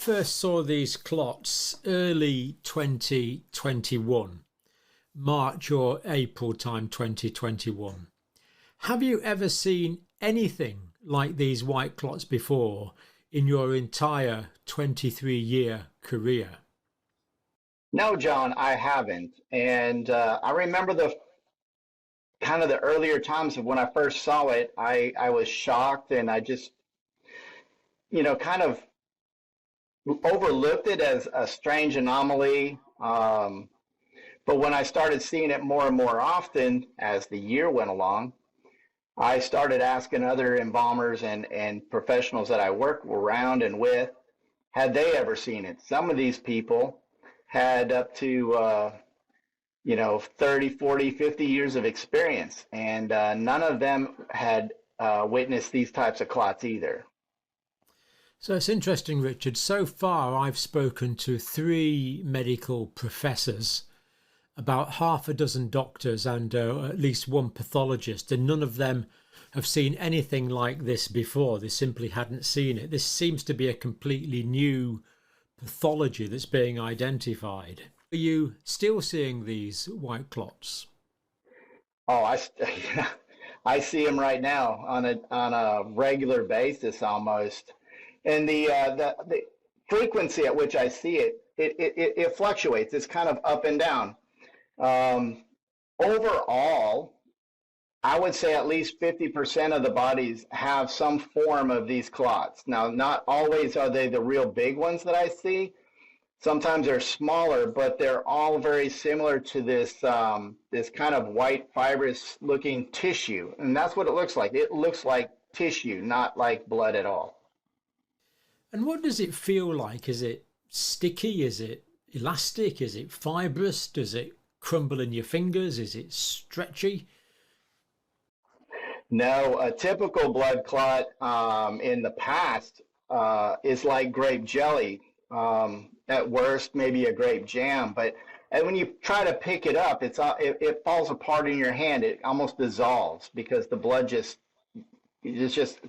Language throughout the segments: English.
First saw these clots early 2021, March or April time 2021. Have you ever seen anything like these white clots before in your entire 23-year career? No, John, I haven't. And I remember the kind of the earlier times of when I first saw it, I was shocked and I just, kind of overlooked it as a strange anomaly. But when I started seeing it more and more often as the year went along, I started asking other embalmers and professionals that I work around and with, had they ever seen it? Some of these people had up to 30, 40, 50 years of experience, and none of them had witnessed these types of clots either. So it's interesting, Richard. So far, I've spoken to 3 medical professors, about half a dozen doctors, and at least 1 pathologist, and none of them have seen anything like this before. They simply hadn't seen it. This seems to be a completely new pathology that's being identified. Are you still seeing these white clots? Oh, I see them right now on a regular basis almost, and the frequency at which I see it fluctuates. It's kind of up and down. Overall, I would say at least 50% of the bodies have some form of these clots. Now, not always are they the real big ones that I see. Sometimes they're smaller, but they're all very similar to this this kind of white fibrous looking tissue. And that's what it looks like. It looks like tissue, not like blood at all. And what does it feel like? Is it sticky? Is it elastic? Is it fibrous? Does it crumble in your fingers? Is it stretchy? No, a typical blood clot in the past is like grape jelly. At worst, maybe a grape jam. But and when you try to pick it up, it falls apart in your hand. It almost dissolves because the blood just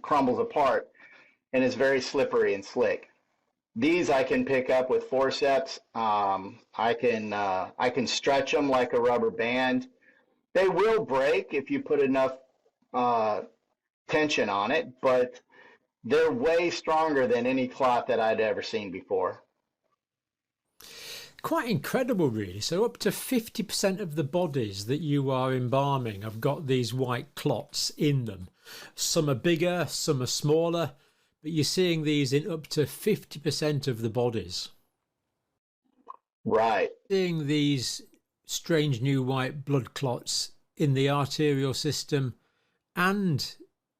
crumbles apart, and it's very slippery and slick. These I can pick up with forceps. I can stretch them like a rubber band. They will break if you put enough tension on it, but they're way stronger than any clot that I'd ever seen before. Quite incredible, really. So up to 50% of the bodies that you are embalming have got these white clots in them. Some are bigger, some are smaller, but you're seeing these in up to 50% of the bodies. Right. Seeing these strange new white blood clots in the arterial system and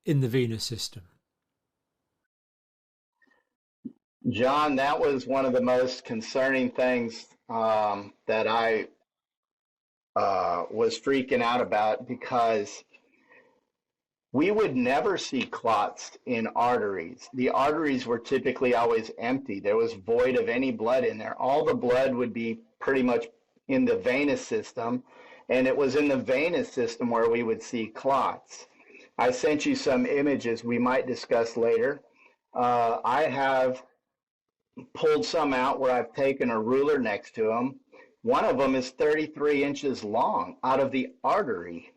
in the venous system. John, that was one of the most concerning things that I was freaking out about, because we would never see clots in arteries. The arteries were typically always empty. There was void of any blood in there. All the blood would be pretty much in the venous system, and it was in the venous system where we would see clots. I sent you some images we might discuss later. I have pulled some out where I've taken a ruler next to them. One of them is 33 inches long out of the artery.